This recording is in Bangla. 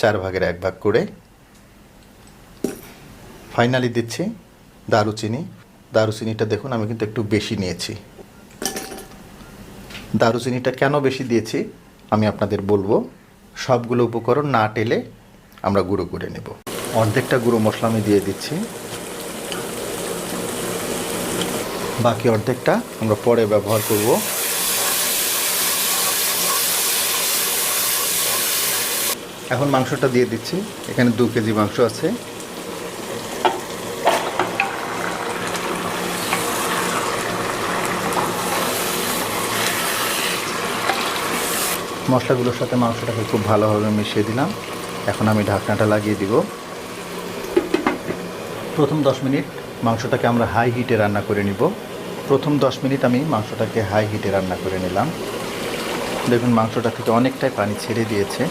1/4 করে। ফাইনালি দিচ্ছি দারুচিনি। দারুচিনিটা দেখুন আমি কিন্তু একটু বেশি নিয়েছি। দারুচিনিটা কেন বেশি দিয়েছি আমি আপনাদের বলবো। সবগুলো উপকরণ না টেলে আমরা গুঁড়ো করে নেব। অর্ধেকটা গুঁড়ো মশলা আমি দিয়ে দিচ্ছি, বাকি অর্ধেকটা আমরা পরে ব্যবহার করব। এখন মাংসটা দিয়ে দিচ্ছি। এখানে 2 কেজি মাংস আছে। মশলাগুলোর সাথে মাংসটাকে খুব ভালোভাবে মিশিয়ে দিলাম। এখন আমি ঢাকনাটা লাগিয়ে দিব। প্রথম 10 মিনিট মাংসটাকে আমরা হাই হিটে রান্না করে নিব। প্রথম 10 মিনিট আমি মাংসটাকে হাই হিটে রান্না করে নিলাম। দেখুন মাংসটা থেকে অনেকটাই পানি ছেড়ে দিয়েছে।